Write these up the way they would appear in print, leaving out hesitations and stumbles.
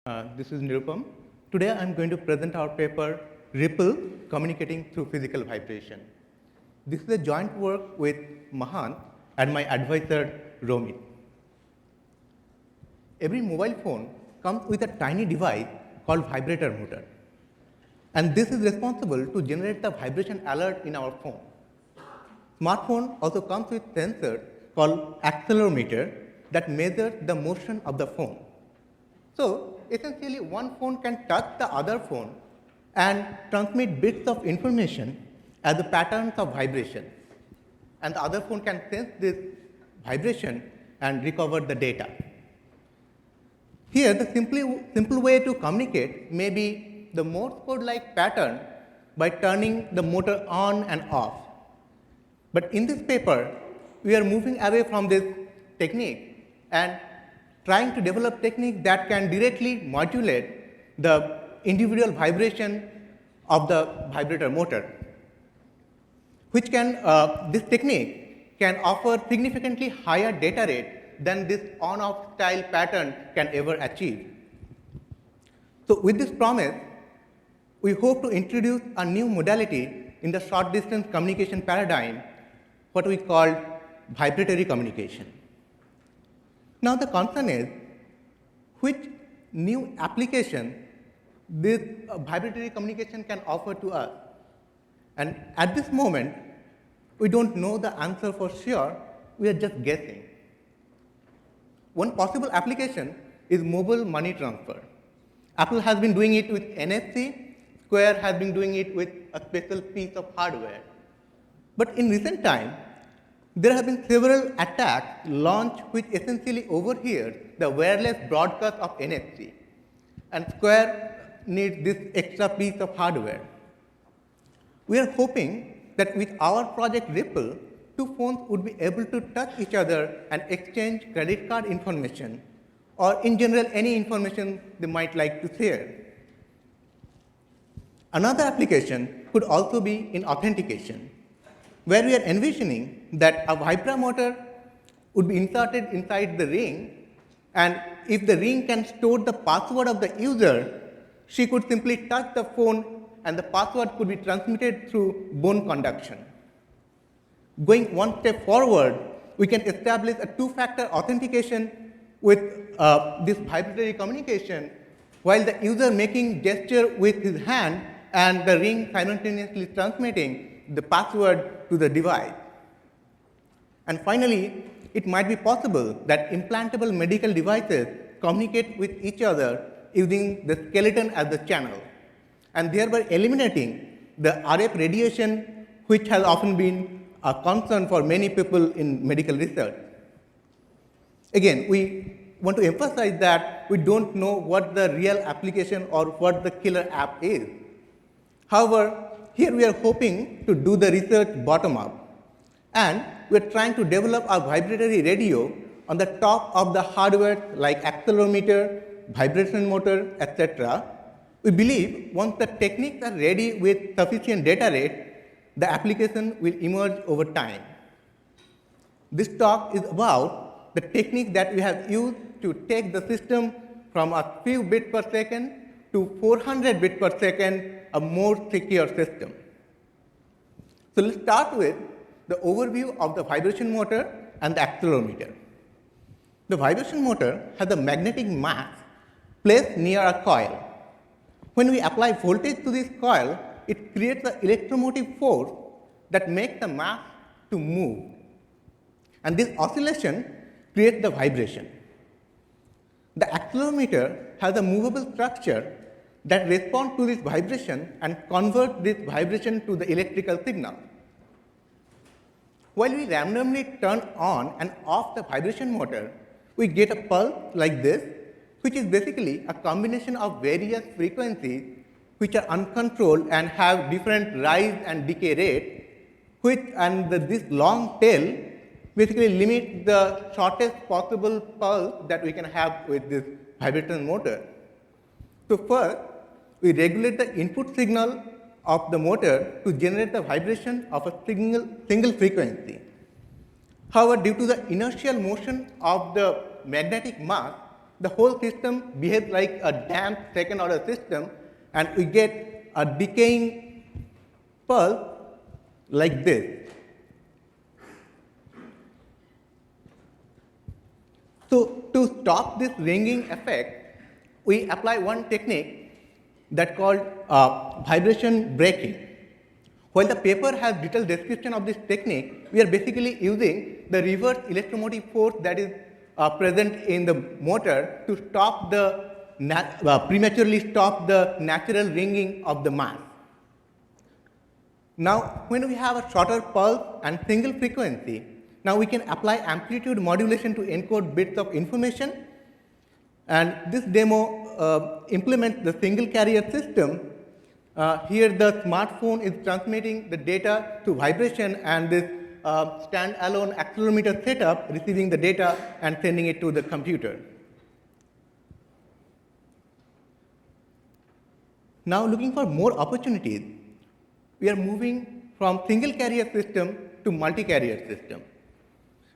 This is Nirupam. Today I am going to present our paper, Ripple Communicating Through Physical Vibration. This is a joint work with Mahanth and my advisor, Romit. Every mobile phone comes with a tiny device called vibrator motor. And this is responsible to generate the vibration alert in our phone. Smartphone also comes with sensor called accelerometer that measures the motion of the phone. So essentially one phone can touch the other phone and transmit bits of information as the patterns of vibration. And the other phone can sense this vibration and recover the data. Here the simple way to communicate may be the Morse code-like pattern by turning the motor on and off. But in this paper, we are moving away from this technique and trying to develop techniques that can directly modulate the individual vibration of the vibrator motor, which can, this technique can offer significantly higher data rate than this on-off style pattern can ever achieve. So with this promise, we hope to introduce a new modality in the short distance communication paradigm, what we call vibratory communication. Now the concern is which new application this vibratory communication can offer to us. And at this moment, we don't know the answer for sure, we are just guessing. One possible application is mobile money transfer. Apple has been doing it with NFC, Square has been doing it with a special piece of hardware. But in recent time, there have been several attacks launched which essentially overhear the wireless broadcast of NFC. And Square needs this extra piece of hardware. We are hoping that with our project Ripple, two phones would be able to touch each other and exchange credit card information, or in general, any information they might like to share. Another application could also be in authentication, where we are envisioning that a vibromotor would be inserted inside the ring, and if the ring can store the password of the user, she could simply touch the phone and the password could be transmitted through bone conduction. Going one step forward, we can establish a two-factor authentication with this vibratory communication, while the user making gesture with his hand and the ring simultaneously transmitting the password to the device. And finally, it might be possible that implantable medical devices communicate with each other using the skeleton as the channel, and thereby eliminating the RF radiation, which has often been a concern for many people in medical research. Again, we want to emphasize that we don't know what the real application or what the killer app is. However, here we are hoping to do the research bottom up, and we are trying to develop a vibratory radio on the top of the hardware like accelerometer, vibration motor, etc. We believe once the techniques are ready with sufficient data rate, the application will emerge over time. This talk is about the technique that we have used to take the system from a few bits per second to 400 bits per second, a more secure system. So let's start with the overview of the vibration motor and the accelerometer. The vibration motor has a magnetic mass placed near a coil. When we apply voltage to this coil, it creates an electromotive force that makes the mass to move. And this oscillation creates the vibration. The accelerometer has a movable structure that responds to this vibration and converts this vibration to the electrical signal. While we randomly turn on and off the vibration motor, we get a pulse like this, which is basically a combination of various frequencies which are uncontrolled and have different rise and decay rate, this long tail basically limits the shortest possible pulse that we can have with this vibration motor. So first, we regulate the input signal of the motor to generate the vibration of a single frequency. However, due to the inertial motion of the magnetic mass, the whole system behaves like a damped second order system, and we get a decaying pulse like this. So to stop this ringing effect, we apply one technique that's called vibration breaking. While the paper has detailed description of this technique, we are basically using the reverse electromotive force that is present in the motor to stop the prematurely stop the natural ringing of the mass. Now, when we have a shorter pulse and single frequency, now we can apply amplitude modulation to encode bits of information, and this demo implements the single carrier system. Here the smartphone is transmitting the data to vibration, and this standalone accelerometer setup receiving the data and sending it to the computer. Now looking for more opportunities, we are moving from single carrier system to multi-carrier system.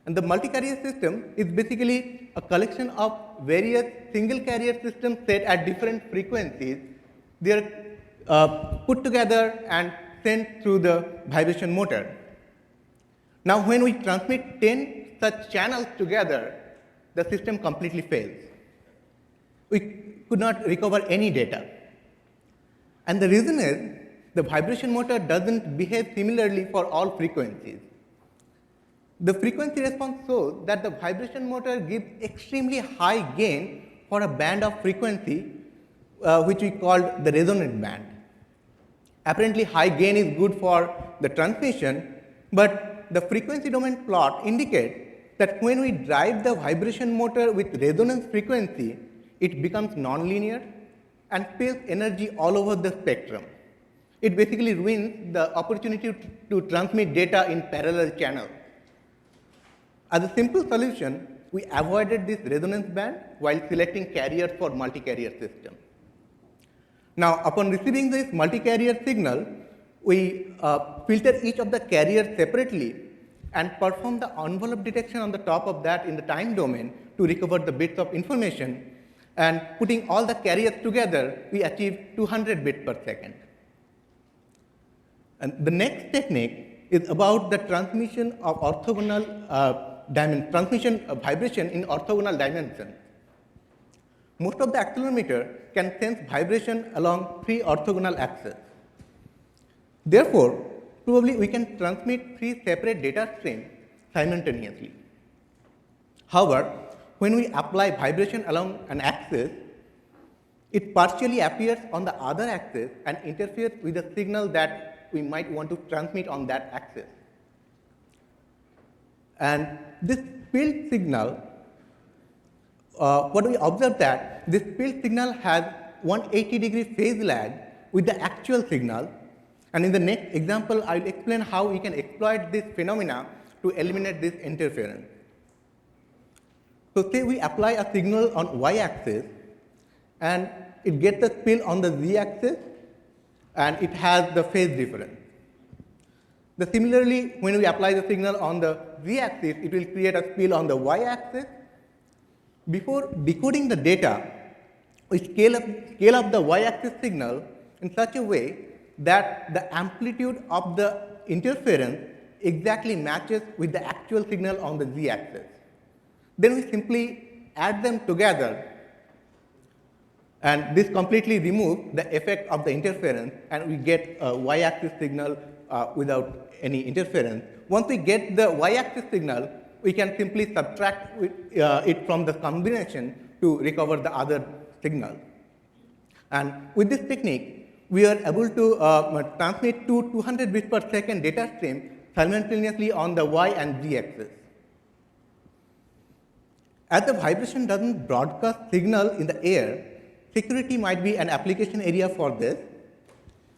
And the multi-carrier system is basically a collection of various single carrier systems set at different frequencies. They are put together and sent through the vibration motor. Now when we transmit 10 such channels together, the system completely fails. We could not recover any data. And the reason is the vibration motor doesn't behave similarly for all frequencies. The frequency response shows that the vibration motor gives extremely high gain for a band of frequency which we called the resonant band. Apparently high gain is good for the transmission, but the frequency domain plot indicates that when we drive the vibration motor with resonance frequency, it becomes nonlinear and spills energy all over the spectrum. It basically ruins the opportunity to transmit data in parallel channels. As a simple solution, we avoided this resonance band while selecting carriers for multi-carrier system. Now, upon receiving this multi-carrier signal, we filter each of the carriers separately and perform the envelope detection on the top of that in the time domain to recover the bits of information. And putting all the carriers together, we achieve 200 bits per second. And the next technique is about the transmission of orthogonal vibration in orthogonal dimension. Most of the accelerometer can sense vibration along 3 orthogonal axes. Therefore, probably we can transmit 3 separate data streams simultaneously. However, when we apply vibration along an axis, it partially appears on the other axis and interferes with the signal that we might want to transmit on that axis. And this spilled signal, what we observe that this spilled signal has 180-degree phase lag with the actual signal. And in the next example, I will explain how we can exploit this phenomena to eliminate this interference. So say we apply a signal on y-axis, and it gets the spill on the z-axis, and it has the phase difference. Similarly, when we apply the signal on the z-axis, it will create a spill on the y-axis. Before decoding the data, we scale up the y-axis signal in such a way that the amplitude of the interference exactly matches with the actual signal on the z-axis. Then we simply add them together, and this completely removes the effect of the interference, and we get a y-axis signal without any interference. Once we get the y-axis signal, we can simply subtract it from the combination to recover the other signal. And with this technique, we are able to transmit 200 bits per second data stream simultaneously on the y and z axis. As the vibration doesn't broadcast signal in the air, security might be an application area for this.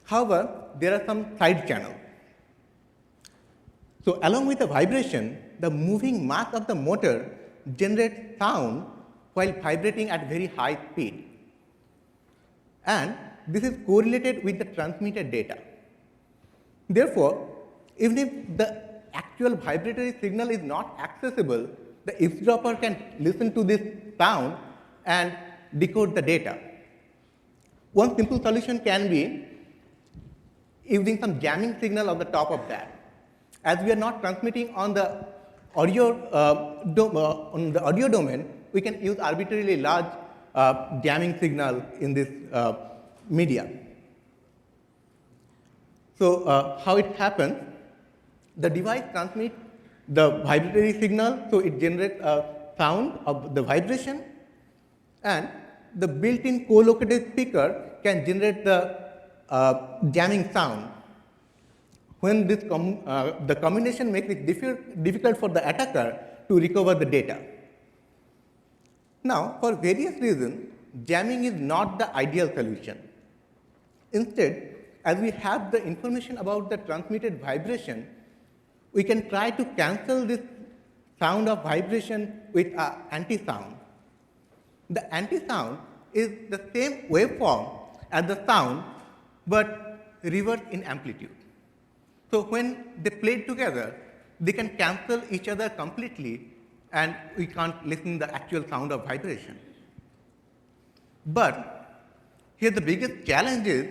However, there are some side channels. So along with the vibration, the moving mass of the motor generates sound while vibrating at very high speed. And this is correlated with the transmitted data. Therefore, even if the actual vibratory signal is not accessible, the eavesdropper can listen to this sound and decode the data. One simple solution can be using some jamming signal on the top of that. As we are not transmitting on the audio, domain, we can use arbitrarily large jamming signal in this media. So how it happens, the device transmits the vibratory signal, so it generates a sound of the vibration, and the built-in co-located speaker can generate the jamming sound. When this the combination makes it difficult for the attacker to recover the data. Now, for various reasons, jamming is not the ideal solution. Instead, as we have the information about the transmitted vibration, we can try to cancel this sound of vibration with an anti-sound. The anti-sound is the same waveform as the sound, but reverse in amplitude. So when they play together, they can cancel each other completely, and we can't listen to the actual sound of vibration. But here the biggest challenge is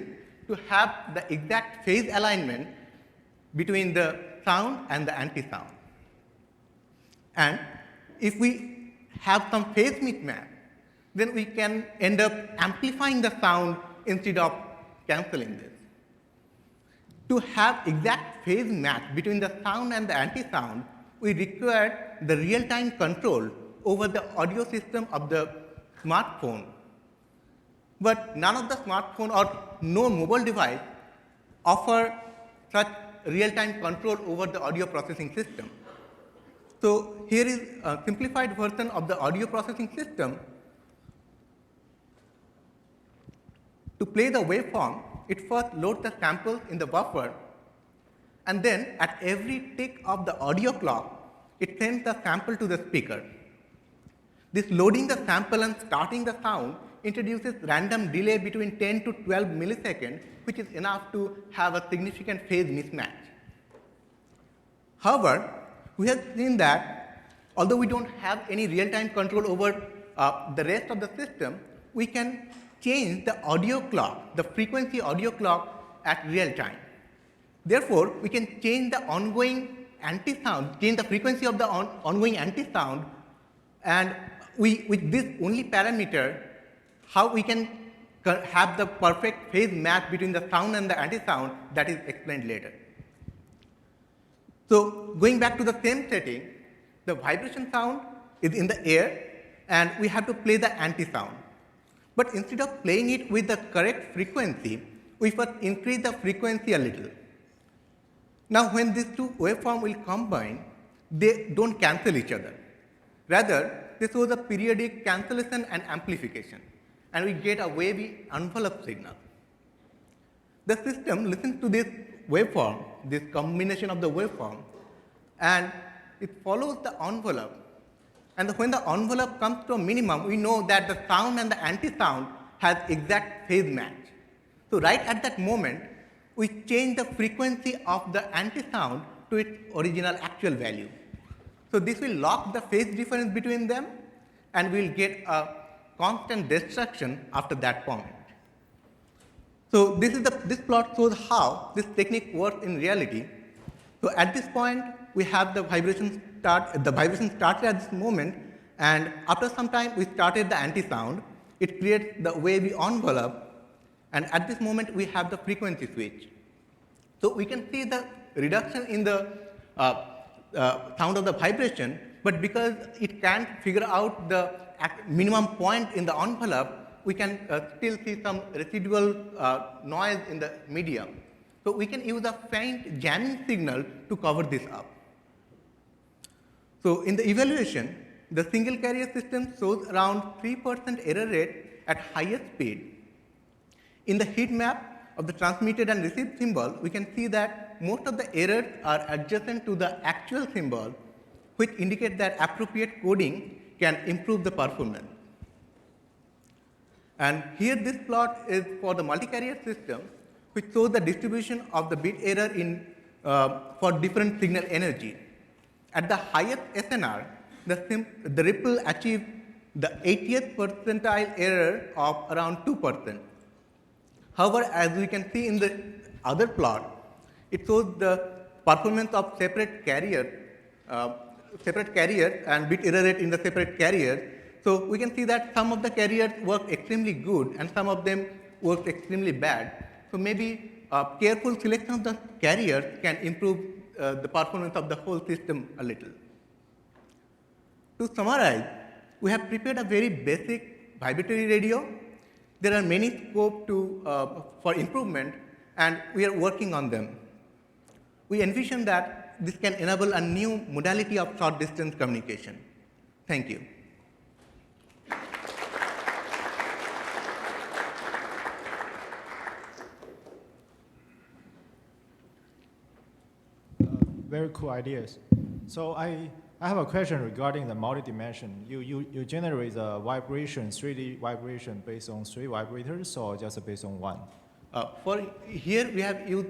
to have the exact phase alignment between the sound and the anti-sound. And if we have some phase mismatch, then we can end up amplifying the sound instead of canceling this. To have exact phase match between the sound and the anti-sound, we require the real-time control over the audio system of the smartphone. But none of the smartphone or no mobile device offer such real-time control over the audio processing system. So here is a simplified version of the audio processing system. To play the waveform, it first loads the samples in the buffer, and then at every tick of the audio clock, it sends the sample to the speaker. This loading the sample and starting the sound introduces random delay between 10 to 12 milliseconds, which is enough to have a significant phase mismatch. However, we have seen that although we don't have any real-time control over the rest of the system, we can change the audio clock, the frequency audio clock at real time. Therefore, we can change the ongoing anti-sound, change the frequency of the ongoing anti-sound, and with this only parameter, how we can have the perfect phase match between the sound and the anti-sound, that is explained later. So going back to the same setting, the vibration sound is in the air, and we have to play the anti-sound. But instead of playing it with the correct frequency, we first increase the frequency a little. Now, when these two waveforms will combine, they don't cancel each other. Rather, this was a periodic cancellation and amplification, and we get a wavy envelope signal. The system listens to this waveform, this combination of the waveform, and it follows the envelope. And when the envelope comes to a minimum, we know that the sound and the anti-sound has exact phase match. So right at that moment, we change the frequency of the anti-sound to its original actual value. So this will lock the phase difference between them, and we will get a constant destruction after that point. So this plot shows how this technique works in reality. So at this point, we have the vibration started at this moment, and after some time we started the anti-sound. It creates the wavy envelope, and at this moment we have the frequency switch. So we can see the reduction in the sound of the vibration, but because it can't figure out the minimum point in the envelope, we can still see some residual noise in the medium. So we can use a faint jamming signal to cover this up. So in the evaluation, the single carrier system shows around 3% error rate at highest speed. In the heat map of the transmitted and received symbol, we can see that most of the errors are adjacent to the actual symbol, which indicate that appropriate coding can improve the performance. And here this plot is for the multicarrier system, which shows the distribution of the bit error for different signal energy. At the highest SNR, the ripple achieves the 80th percentile error of around 2%. However, as we can see in the other plot, it shows the performance of separate carriers and bit error rate in the separate carriers. So we can see that some of the carriers work extremely good and some of them work extremely bad. So maybe careful selection of the carriers can improve the performance of the whole system a little. To summarize, we have prepared a very basic vibratory radio. There are many scopes for improvement, and we are working on them. We envision that this can enable a new modality of short-distance communication. Thank you. Very cool ideas. So I have a question regarding the multi-dimension. You generate the vibration, 3D vibration based on 3 vibrators or just based on 1? For here we have used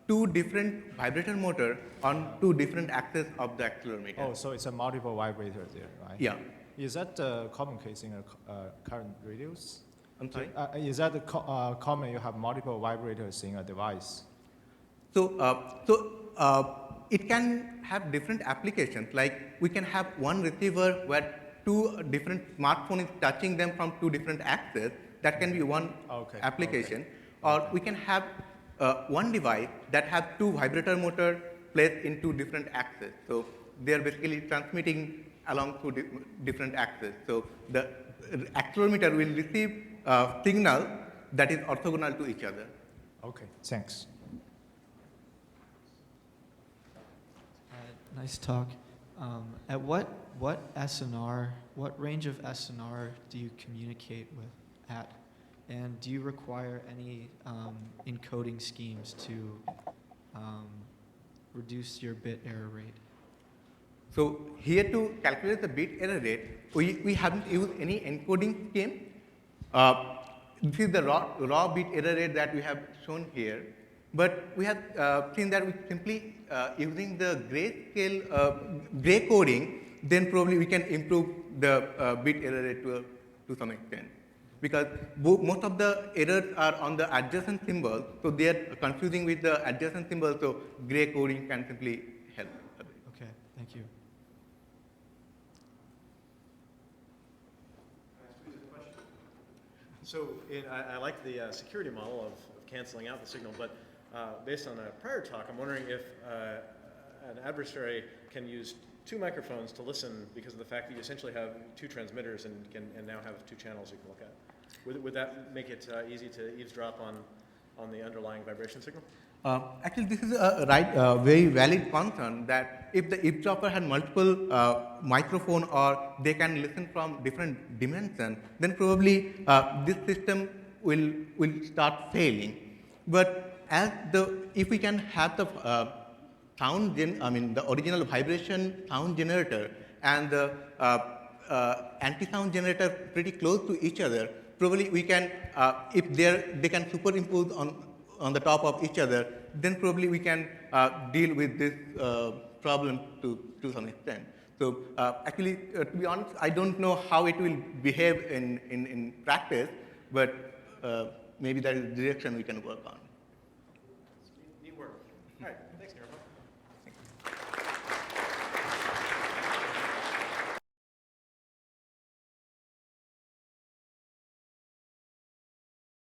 2 different vibrator motor on 2 different axes of the accelerometer. Oh, so it's a multiple vibrators there, right? Yeah. Is that the common case in current radios? I'm sorry? Is that the common you have multiple vibrators in a device? It can have different applications. Like we can have one receiver where 2 different smartphones touching them from 2 different axes. That can be one application. Or we can have one device that has 2 vibrator motors placed in 2 different axes. So they are basically transmitting along 2 different axes. So the accelerometer will receive a signal that is orthogonal to each other. Okay, thanks. Nice talk. At what SNR, what range of SNR do you communicate with at? And do you require any encoding schemes to reduce your bit error rate? So here to calculate the bit error rate, we haven't used any encoding scheme. This is the raw bit error rate that we have shown here. But we have seen that with simply using the gray coding, then probably we can improve the bit error rate to some extent. Because most of the errors are on the adjacent symbol, so they are confusing with the adjacent symbol, so gray coding can simply help a bit. Okay, thank you. So I like the security model of canceling out the signal, but based on a prior talk, I'm wondering if an adversary can use 2 microphones to listen because of the fact that you essentially have 2 transmitters and now have 2 channels you can look at. Would that make it easy to eavesdrop on the underlying vibration signal? Actually, this is a very valid concern that if the eavesdropper had multiple microphone or they can listen from different dimensions, then probably this system will start failing. But if we can have the the original vibration sound generator and the anti-sound generator pretty close to each other, probably we can, if they can superimpose on the top of each other, then probably we can deal with this problem to some extent. So actually, to be honest, I don't know how it will behave in practice, but maybe that is the direction we can work on. Neat work. All right, thanks, Nirupam.